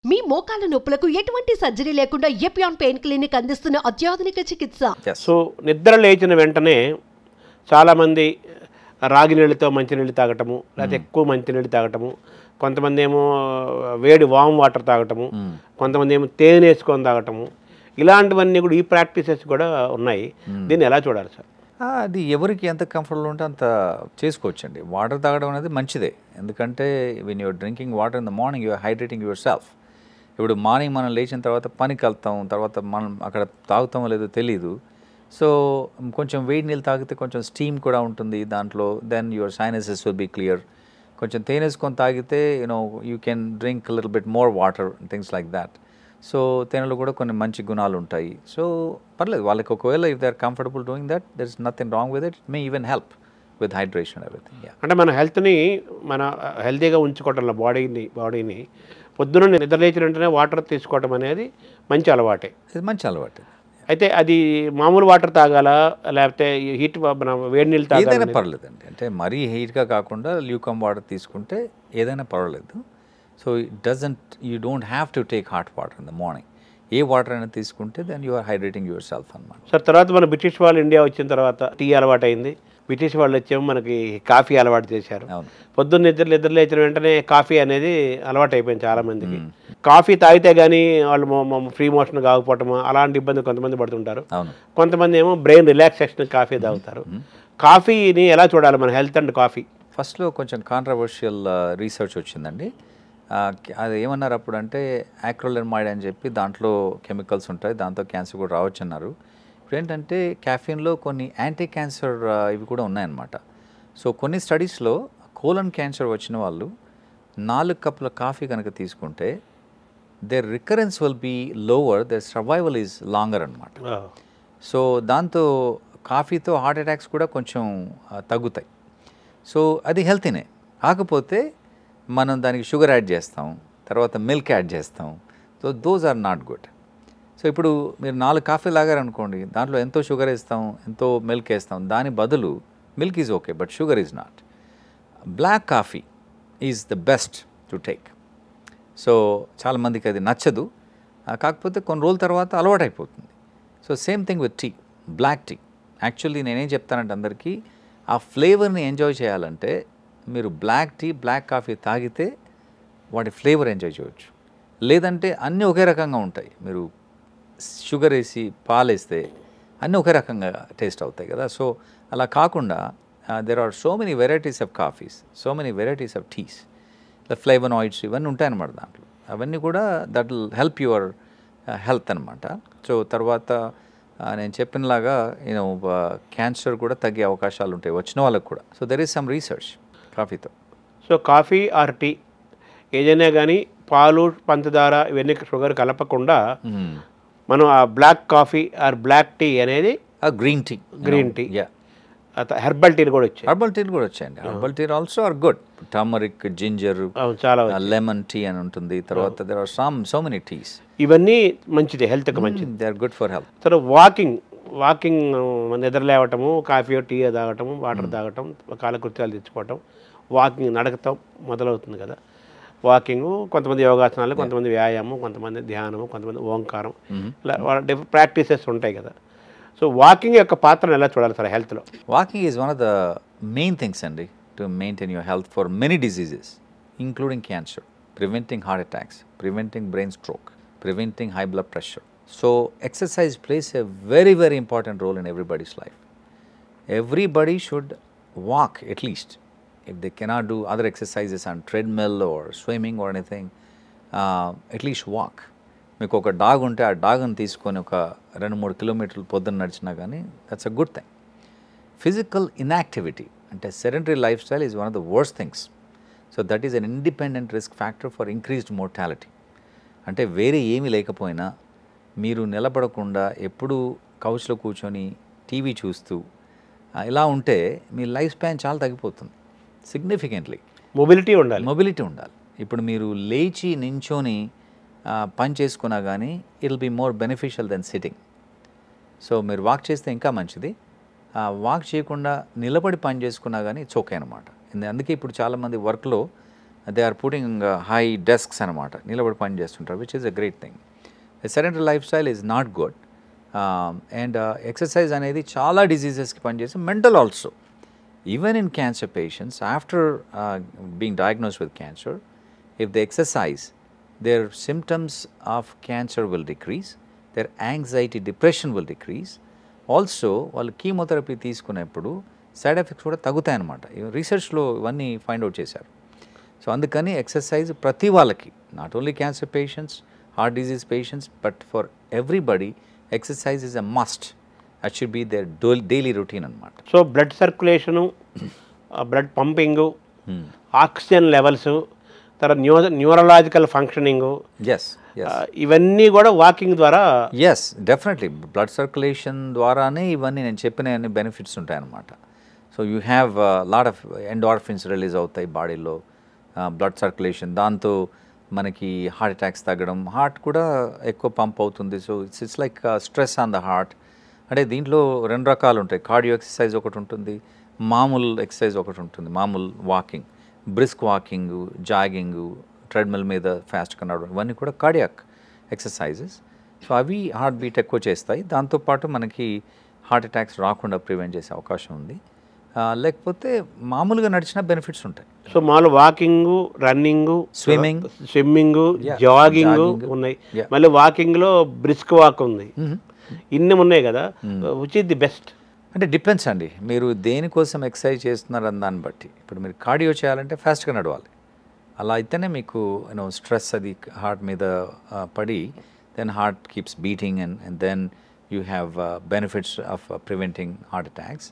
మీ మోకాల నొప్పులకు ఎటువంటి సర్జరీ లేకుండా ఎపియాన్ పెయిన్ క్లినిక్ అందిస్తున్న అత్యాధునిక చికిత్స. సో నిద్ర లేచిన వెంటనే చాలామంది రాగి నీళ్ళతో మంచినీళ్ళు తాగటము, లేకపోతే ఎక్కువ మంచినీళ్ళు తాగటము, కొంతమంది ఏమో వేడి వామ్ వాటర్ తాగటము, కొంతమంది ఏమో తేనె వేసుకొని తాగటము, ఇలాంటివన్నీ కూడా ఈ ప్రాక్టీసెస్ కూడా ఉన్నాయి. దీన్ని ఎలా చూడాలి సార్? అది ఎవరికి ఎంత కంఫర్టబుల్ ఉంటే అంత చేసుకోవచ్చండి. వాటర్ తాగడం అనేది మంచిదే, ఎందుకంటే when you're drinking water in the morning you're hydrating yourself. ఇప్పుడు మార్నింగ్ మనం లేచిన తర్వాత పనికి వెళ్తాం, తర్వాత మనం అక్కడ తాగుతామో లేదో తెలీదు. సో కొంచెం వేడి నీళ్ళు తాగితే కొంచెం స్టీమ్ కూడా ఉంటుంది దాంట్లో, then your sinuses will be clear. కొంచెం తేనెసుకొని తాగితే you can drink little bit more water, things like that. So తేనెలో కూడా కొన్ని మంచి గుణాలు ఉంటాయి. సో పర్లేదు వాళ్ళకి, ఒకవేళ if they are comfortable doing that, there is nothing wrong with it. May even help with hydration everything. అంటే మన హెల్త్ని మన హెల్తీగా ఉంచుకోవటంలో బాడీని పొద్దున నిద్రలేచిన వెంటనే వాటర్ తీసుకోవడం అనేది మంచి అలవాటే. ఇది మంచి అలవాటు. అయితే అది మామూలు వాటర్ తాగాలా, లేకపోతే హీట్ వేడి నీళ్ళు తాగాలా? ఏదైనా పర్లేదండి. అంటే మరీ హీట్గా కాకుండా ల్యూకమ్ వాటర్ తీసుకుంటే ఏదైనా పర్వాలేదు. So you don't have to take hot water in the morning. ఏ వాటర్ అయినా తీసుకుంటే then you are hydrating yourself అన్నమాట. సార్, తర్వాత మన బ్రిటిష్ వాళ్ళు ఇండియా వచ్చిన తర్వాత టీ అలవాటు అయింది. బ్రిటిష్ వాళ్ళు వచ్చేమో మనకి కాఫీ అలవాటు చేశారు. పొద్దున్న నిద్ర లేచిన వెంటనే కాఫీ అనేది అలవాటు అయిపోయింది చాలామందికి. కాఫీ తాగితే కానీ వాళ్ళు ఫ్రీ మోషన్ కాకపోవటము అలాంటి ఇబ్బంది కొంతమంది పడుతుంటారు. కొంతమంది ఏమో బ్రెయిన్ రిలాక్సేషన్ కాఫీ తాగుతారు. కాఫీని ఎలా చూడాలి మన హెల్త్ అండ్ కాఫీ? ఫస్ట్లో కొంచెం కాంట్రవర్షియల్ రీసెర్చ్ వచ్చిందండి. అది ఏమన్నారు అప్పుడు అంటే యాక్రోలెర్మైడ్ అని చెప్పి దాంట్లో కెమికల్స్ ఉంటాయి, దాంతో క్యాన్సర్ కూడా రావచ్చు అన్నారు. ఇప్పుడు ఏంటంటే క్యాఫీన్లో కొన్ని యాంటీ క్యాన్సర్ ఇవి కూడా ఉన్నాయన్నమాట. సో కొన్ని స్టడీస్లో కోలన్ క్యాన్సర్ వచ్చిన వాళ్ళు 4 కప్పుల కాఫీ కనుక తీసుకుంటే their recurrence will be lower, their survival is longer అనమాట. సో దాంతో కాఫీతో హార్ట్ అటాక్స్ కూడా కొంచెం తగ్గుతాయి. సో అది హెల్తీనే. కాకపోతే మనం దానికి షుగర్ యాడ్ చేస్తాం, తర్వాత మిల్క్ యాడ్ చేస్తాం. So those are not good. So ఇప్పుడు మీరు 4 కాఫీ తాగారనుకోండి, దాంట్లో ఎంతో షుగర్ వేస్తాం, ఎంతో మిల్క్ వేస్తాం. దాని బదులు milk is okay, but sugar is not. Black coffee is the best to take. So చాలామందికి అది నచ్చదు, కాకపోతే కొన్ని రోజుల తర్వాత అలవాటు అయిపోతుంది. So same thing with tea, black tea. Actually నేనేం చెప్తానంటే అందరికీ, ఆ ఫ్లేవర్ని ఎంజాయ్ చేయాలంటే మీరు బ్లాక్ టీ, బ్లాక్ కాఫీ తాగితే వాటి ఫ్లేవర్ ఎంజాయ్ చేయవచ్చు. లేదంటే అన్నీ ఒకే రకంగా ఉంటాయి. మీరు షుగర్ వేసి పాలు వేస్తే అన్నీ ఒకే రకంగా టేస్ట్ అవుతాయి కదా. సో అలా కాకుండా there are so many varieties of coffees, so many varieties of teas, ఇలా ఫ్లేవనాయిడ్స్ ఇవన్నీ ఉంటాయన్నమాట దాంట్లో. అవన్నీ కూడా that will help your health అనమాట. సో తర్వాత నేను చెప్పినలాగా క్యాన్సర్ కూడా తగ్గే అవకాశాలు ఉంటాయి వచ్చిన వాళ్ళకు కూడా. So there is some research కాఫీతో. సో కాఫీ ఆర్ టీ ఏదైనా కానీ పాలు, పంచదార ఇవన్నీ షుగర్ కలపకుండా మనం ఆ black coffee or black tea అనేది గ్రీన్ టీ, హెర్బల్ టీలు కూడా వచ్చాయి. వచ్చాయండి. Herbal tea also are good. Turmeric, ginger, చాలా లెమన్ టీ అని ఉంటుంది. తర్వాత there are so many teas. ఇవన్నీ మంచిది, హెల్త్కి మంచిది. They are good for health. తర్వాత వాకింగ్ నిద్ర లేవటము, కాఫీ టీ తాగటం, వాటర్ తాగటం, కాలకృత్యాలు తెచ్చుకోవటం, వాకింగ్ నడకతో మొదలవుతుంది కదా. వాకింగ్, కొంతమంది యోగాసనాలు, కొంతమంది వ్యాయామం, కొంతమంది ధ్యానము, కొంతమంది ఓంకారం, ఇలా డిఫరెంట్ ప్రాక్టీసెస్ ఉంటాయి కదా. సో వాకింగ్ యొక్క పాత్రను ఎలా చూడాలి సార్ హెల్త్లో? Walking is one of the main things అండి to maintain your health for many diseases including cancer, preventing heart attacks, preventing brain stroke, preventing high blood pressure. So exercise plays a very, very important role in everybody's life. Everybody should walk at least. If they cannot do other exercises on treadmill or swimming or anything, at least walk. మీకు ఒక dog ఉంటే ఆ డాగ్ని తీసుకొని ఒక 2-3 కిలోమీటర్లు పొద్దున్న నడిచినా కానీ that's a good thing. Physical inactivity అంటే sedentary life style is one of the worst things. So that is an independent risk factor for increased mortality. అంటే వేరే ఏమీ లేకపోయినా మీరు నిలబడకుండా ఎప్పుడూ కౌచ్లో కూర్చొని టీవీ చూస్తూ ఇలా ఉంటే మీ లైఫ్ స్పాన్ చాలా తగ్గిపోతుంది సిగ్నిఫికెంట్లీ. మొబిలిటీ ఉండాలి. ఇప్పుడు మీరు లేచి నించొని పని చేసుకున్నా కానీ it will be more beneficial than sitting. So మీరు వాక్ చేస్తే ఇంకా మంచిది. వాక్ చేయకుండా నిలబడి పని చేసుకున్నా కానీ ఇట్స్ ఓకే అనమాట. అందుకే ఇప్పుడు చాలామంది వర్క్లో they are putting high desks అనమాట, నిలబడి పని చేస్తుంటారు, which is a great thing. Sedentary life style is not good. And exercise అనేది చాలా డిజీజెస్కి పనిచేసి, mental also. Even in cancer patients after being diagnosed with cancer, if they exercise, their symptoms of cancer will decrease, their anxiety, depression will decrease. Also, వాళ్ళు chemotherapy తీసుకునేప్పుడు side effects కూడా తగ్గుతాయన్నమాట. రీసెర్చ్లో ఇవన్నీ ఫైండ్ అవుట్ చేశారు. So అందుకని exercise ప్రతి వాళ్ళకి, not only cancer patients, heart disease patients, but for everybody exercise is a must. That should be there daily routine అనమాట. So blood circulation, blood pumping, oxygen levels, తర్వాత neurological functioning, ఇవన్నీ కూడా walking ద్వారా. Yes, definitely blood circulation ద్వారానే ఇవన్నీ నేను చెప్పిన అన్ని బెనిఫిట్స్ ఉంటాయన్నమాట. So you have lot of endorphins release అవుతాయి బాడీలో, బ్లడ్ సర్క్యులేషన్, దాంతో మనకి హార్ట్ అటాక్స్ తగ్గడం, హార్ట్ కూడా ఎక్కువ పంప్ అవుతుంది. So it's like stress on the heart. అంటే దీంట్లో రెండు రకాలు ఉంటాయి. కార్డియో ఎక్సర్సైజ్ ఒకటి ఉంటుంది, మామూలు ఎక్సర్సైజ్ ఒకటి ఉంటుంది, మామూలు walking, brisk walking, jogging, treadmill మీద ఫాస్ట్గా నడవడం, ఇవన్నీ కూడా కార్డియాక్ ఎక్సర్సైజెస్. సో అవి హార్ట్ బీట్ ఎక్కువ చేస్తాయి, దాంతోపాటు మనకి హార్ట్ అటాక్స్ రాకుండా ప్రివెంట్ చేసే అవకాశం ఉంది. లేకపోతే మామూలుగా నడిచిన బెనిఫిట్స్ ఉంటాయి. సో మామూలు వాకింగ్, రన్నింగ్, స్విమ్మింగ్, జాగింగ్ ఉన్నాయి. మళ్ళీ వాకింగ్లో బ్రిస్క్ వాక్ ఉంది, ఇన్ని ఉన్నాయి కదా. Which is the best? అంటే డిపెండ్స్ అండి, మీరు దేనికోసం ఎక్సర్సైజ్ చేస్తున్నారని దాన్ని బట్టి. ఇప్పుడు మీరు కార్డియో చేయాలంటే ఫాస్ట్గా నడవాలి, అలా అయితేనే మీకు స్ట్రెస్ అది హార్ట్ మీద పడి, then heart keeps beating and then you have benefits of preventing heart attacks.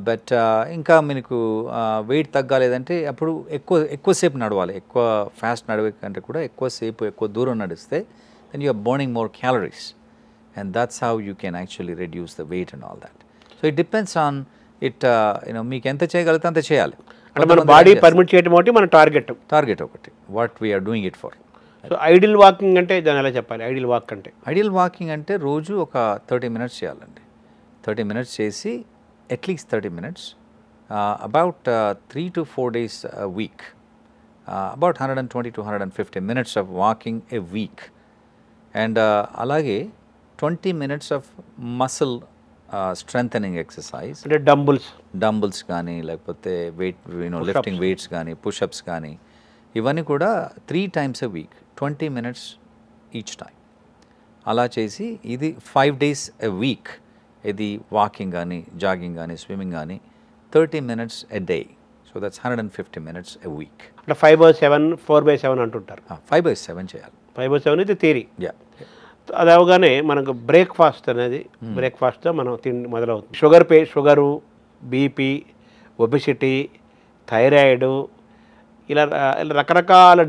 But ఇంకా మీకు వెయిట్ తగ్గాలేదంటే అప్పుడు ఎక్కువసేపు నడవాలి. ఎక్కువ ఫాస్ట్ నడవే కంటే కూడా ఎక్కువసేపు ఎక్కువ దూరం నడిస్తే then you are burning more calories, and that's how you can actually reduce the weight and all that. So it depends on it, మీకు ఎంత చేయగలిగితే అంత చేయాలి. అంటే మన బాడీ పర్మిట్ చేయడం ఒకటి మన టార్గెట్ ఒకటి, what we're doing it for. So ideal walking అంటే దాని ఎలా చెప్పాలి? ఐడియల్ వాకింగ్ అంటే రోజు ఒక 30 minutes చేయాలండి. 30 minutes చేసి at least 30 minutes, about 3 to 4 days a week, about 120 to 150 minutes of walking a week. And అలాగే 20 minutes of muscle strengthening exercise, అంటే డంబుల్స్ కానీ లేకపోతే వెయిట్ లిఫ్టింగ్ వెయిట్స్ కానీ పుషప్స్ కానీ, ఇవన్నీ కూడా 3 times a week, 20 minutes each time. అలా చేసి ఇది 5 days a week, ఇది వాకింగ్ కానీ జాగింగ్ కానీ స్విమ్మింగ్ కానీ 30 minutes a day. So that's 150 minutes a week. అంటే 5/7, 4/7 అంటుంటారు. 5/7 చేయాలి. 5/7 ఇది థియరీ. యా, అది అవగానే మనకు బ్రేక్ఫాస్ట్తో మనం తిండి మొదలవుతుంది. షుగరు, బీపీ, ఒబిసిటీ, థైరాయిడ్, ఇలా రకరకాల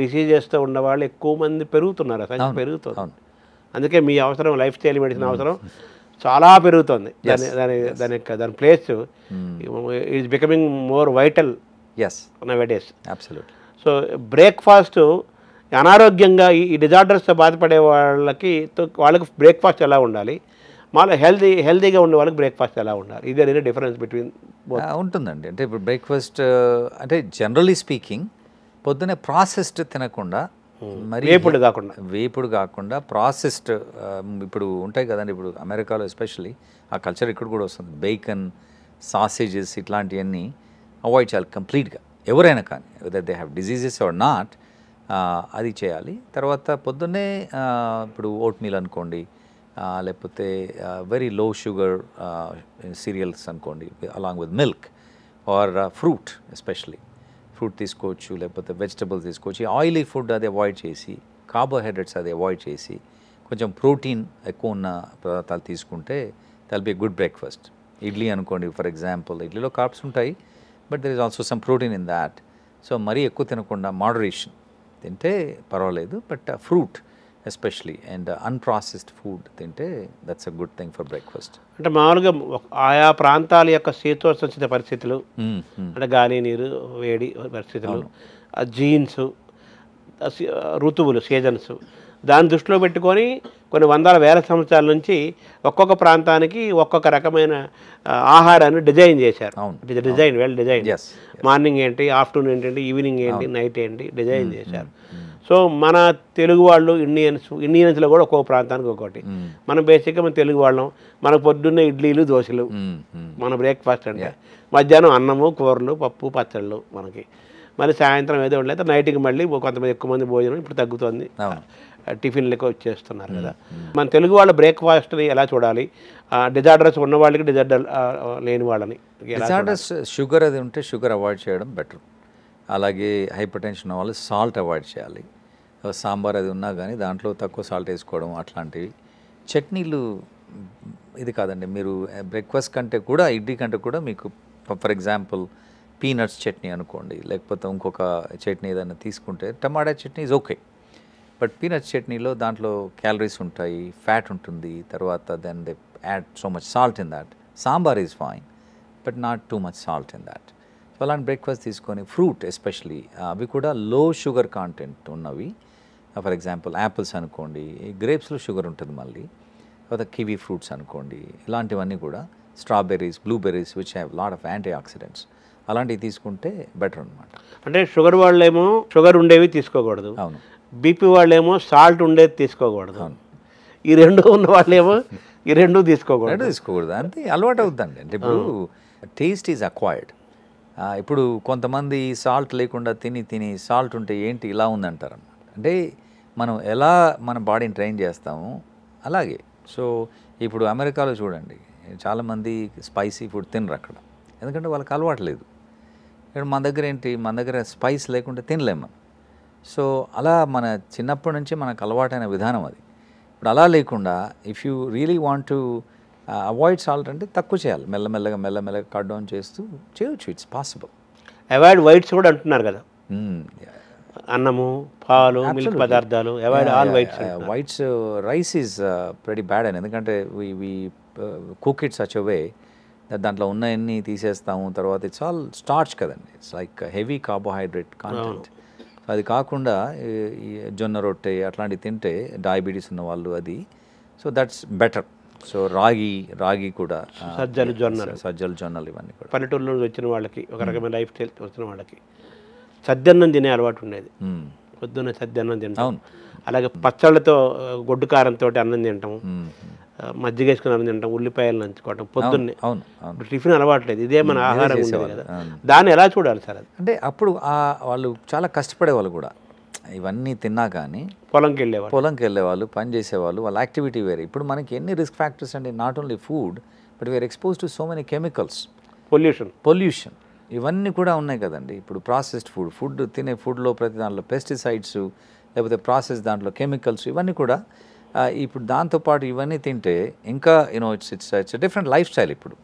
డిసీజెస్తో ఉన్నవాళ్ళు ఎక్కువ మంది పెరుగుతున్నారు. అసలు పెరుగుతుంది. అందుకే మీ అవసరం, లైఫ్ స్టైల్ మెడిసిన్ అవసరం చాలా పెరుగుతుంది. దాని place is becoming more vital నౌడేస్. Absolutely. So breakfast అనారోగ్యంగా ఈ డిజార్డర్స్తో బాధపడే వాళ్ళకి బ్రేక్ఫాస్ట్ ఎలా ఉండాలి, మళ్ళీ హెల్తీగా ఉండే వాళ్ళకి బ్రేక్ఫాస్ట్ ఎలా ఉండాలి, ఇది అనేది డిఫరెన్స్ బిట్వీన్ ఉంటుందండి. అంటే ఇప్పుడు బ్రేక్ఫాస్ట్ అంటే జనరలీ స్పీకింగ్ పొద్దునే ప్రాసెస్డ్ తినకుండా, మరి వేపుడు కాకుండా ప్రాసెస్డ్ ఇప్పుడు ఉంటాయి కదండి. ఇప్పుడు అమెరికాలో ఎస్పెషల్లీ ఆ కల్చర్ ఇక్కడ కూడా వస్తుంది. బేకన్, సాసేజెస్ ఇట్లాంటివన్నీ అవాయిడ్ చేయాలి కంప్లీట్గా, ఎవరైనా కానీ, whether they have diseases or not, అది చేయాలి. తర్వాత పొద్దున్నే ఇప్పుడు ఓట్ మీల్ అనుకోండి, లేకపోతే వెరీ లో షుగర్ సీరియల్స్ అనుకోండి, along with milk or fruit, especially fruit తీసుకోవచ్చు, లేకపోతే వెజిటబుల్స్ తీసుకోవచ్చు. ఆయిలీ ఫుడ్ అది అవాయిడ్ చేసి, కార్బోహైడ్రేట్స్ అది అవాయిడ్ చేసి, కొంచెం ప్రోటీన్ ఎక్కువ ఉన్న పదార్థాలు తీసుకుంటే that be good breakfast. Idli అనుకోండి ఫర్ ఎగ్జాంపుల్, ఇడ్లీలో కార్బ్స్ ఉంటాయి, but there is also some protein in that. So మరీ ఎక్కువ తినకుండా మోడరేషన్ తింటే పర్వాలేదు, but fruit especially and unprocessed food తింటే that's a good thing for breakfast. అంటే మామూలుగా ఆయా ప్రాంతాల యొక్క శీతోష్ణ పరిస్థితులు, అంటే గాలి నీరు వేడి పరిస్థితులు, జీన్స్, ఋతువులు, సీజన్స్, దాన్ని దృష్టిలో పెట్టుకొని కొన్ని వందల వేల సంవత్సరాల నుంచి ఒక్కొక్క ప్రాంతానికి ఒక్కొక్క రకమైన ఆహారాన్ని డిజైన్ చేశారు. Design well design. మార్నింగ్ ఏంటి, ఆఫ్టర్నూన్ ఏంటంటే, ఈవినింగ్ ఏంటి, నైట్ ఏంటి డిజైన్ చేశారు. సో మన తెలుగు వాళ్ళు ఇండియన్స్లో కూడా ఒక్కొక్క ప్రాంతానికి ఒక్కొక్కటి. మనం బేసిక్గా మన తెలుగు వాళ్ళం, మనకు పొద్దున్నే ఇడ్లీలు దోశలు మన బ్రేక్ఫాస్ట్ అంటే, మధ్యాహ్నం అన్నము కూరలు పప్పు పచ్చళ్ళు మనకి, మళ్ళీ సాయంత్రం ఏదో ఉండలేదు, నైట్కి మళ్ళీ కొంతమంది ఎక్కువ మంది భోజనం ఇప్పుడు తగ్గుతుంది, టిఫిన్లకి వచ్చేస్తున్నారు కదా. మన తెలుగు వాళ్ళ బ్రేక్ఫాస్ట్ని ఎలా చూడాలి, డిజార్డర్స్ ఉన్న వాళ్ళకి డిజార్డర్ లేని వాళ్ళని, డిజార్డర్స్ షుగర్ అది ఉంటే షుగర్ అవాయిడ్ చేయడం బెటర్. అలాగే హైపర్ టెన్షన్ వాళ్ళు సాల్ట్ అవాయిడ్ చేయాలి. సాంబార్ అది ఉన్నా కానీ దాంట్లో తక్కువ సాల్ట్ వేసుకోవడం అట్లాంటివి. చట్నీలు ఇది కాదండి, మీరు బ్రేక్ఫాస్ట్ కంటే కూడా ఇడ్లీ కంటే కూడా మీకు ఫర్ ఎగ్జాంపుల్ పీనట్స్ చట్నీ అనుకోండి, లేకపోతే ఇంకొక చట్నీ ఏదైనా తీసుకుంటే, tomato chutney is okay, but peanuts చట్నీలో దాంట్లో క్యాలరీస్ ఉంటాయి, ఫ్యాట్ ఉంటుంది, తర్వాత then they add so much salt in that. Sambar is fine but not too much salt in that. So అలాంటి బ్రేక్ఫాస్ట్ తీసుకొని ఫ్రూట్ ఎస్పెషలీ అవి కూడా లో షుగర్ కాంటెంట్ ఉన్నవి, ఫర్ ఎగ్జాంపుల్ యాపిల్స్ అనుకోండి, గ్రేప్స్లో షుగర్ ఉంటుంది మళ్ళీ, తర్వాత కివీ ఫ్రూట్స్ అనుకోండి, ఇలాంటివన్నీ కూడా, strawberries, blueberries which have lot of antioxidants, అలాంటివి తీసుకుంటే బెటర్ అనమాట. అంటే షుగర్ వాళ్ళేమో షుగర్ ఉండేవి తీసుకోకూడదు, అవును, బీపీ వాళ్ళేమో సాల్ట్ ఉండేది తీసుకోకూడదు, అవును, ఈ రెండు ఉన్న వాళ్ళేమో ఈ రెండు తీసుకోకూడదు. అంతే అలవాటు అవుతుందండి. అంటే ఇప్పుడు టేస్ట్ ఈజ్ అక్వైర్డ్. ఇప్పుడు కొంతమంది సాల్ట్ లేకుండా తిని సాల్ట్ ఉంటే ఏంటి ఇలా ఉందంటారు అన్నమాట. అంటే మనం ఎలా మన బాడీని ట్రైన్ చేస్తాము అలాగే. సో ఇప్పుడు అమెరికాలో చూడండి, చాలామంది స్పైసీ ఫుడ్ తినరు అక్కడ, ఎందుకంటే వాళ్ళకి అలవాటు లేదు. ఇక్కడ మన దగ్గర ఏంటి, మన దగ్గర స్పైస్ లేకుండా తినలేము మనం. సో అలా మన చిన్నప్పటి నుంచి మనకు అలవాటైన విధానం అది. ఇప్పుడు అలా లేకుండా if you really want to avoid salt అంటే తక్కువ చేయాలి, మెల్లమెల్లగా కట్ డౌన్ చేస్తూ చేయొచ్చు, ఇట్స్ పాసిబుల్. అవాయిడ్ వైట్స్ కూడా అంటున్నారు కదా, అన్నము పాలు మిల్క్ పదార్థాలు, avoid all whites. Rice is very bad అని, ఎందుకంటే వి కుక్ ఇట్ సచ్ అ వే దాంట్లో ఉన్నవన్నీ తీసేస్తాము, తర్వాత ఇట్స్ ఆల్ స్టార్చ్ కదండి, it's like heavy carbohydrate content. అది కాకుండా ఈ జొన్న రొట్టె అట్లాంటివి తింటే డయాబెటీస్ ఉన్న వాళ్ళు అది, సో దట్స్ బెటర్. సో రాగి కూడా, సజ్జలు జొన్నలు ఇవన్నీ కూడా పల్లెటూరు నుంచి వచ్చిన వాళ్ళకి, ఒక రకమైన లైఫ్ స్టైల్ వచ్చిన వాళ్ళకి సద్దన్నం తినే అలవాటు ఉండేది, పొద్దున్న సద్దన్నం తింటాం, అలాగే పచ్చళ్ళతో గొడ్డు కారంతో అన్నం తింటాం, మజ్జిగ వేసుకుని అన్నం తింటాం, ఉల్లిపాయలు నంచుకోవటం పొద్దున్నే. టిఫిన్ అలవాట్లేదు, ఇదే మన ఆహారం ఉండేది కదా. దాన్ని ఎలా చూడాలి సార్? అది అంటే అప్పుడు వాళ్ళు చాలా కష్టపడేవాళ్ళు కూడా, ఇవన్నీ తిన్నా కానీ పొలంకి వెళ్ళేవాళ్ళు, పని చేసేవాళ్ళు, వాళ్ళ యాక్టివిటీ వేరే. ఇప్పుడు మనకి ఎన్ని రిస్క్ ఫ్యాక్టర్స్ అండి, not only food but we're expose to so many chemicals, pollution ఇవన్నీ కూడా ఉన్నాయి కదండి. ఇప్పుడు ప్రాసెస్డ్ ఫుడ్ తినే ఫుడ్లో ప్రతి దాంట్లో పెస్టిసైడ్స్, లేకపోతే ప్రాసెస్ దాంట్లో కెమికల్స్, ఇవన్నీ కూడా ఇప్పుడు దాంతోపాటు ఇవన్నీ తింటే ఇంకా ఇట్స్ డిఫరెంట్ లైఫ్ స్టైల్ ఇప్పుడు.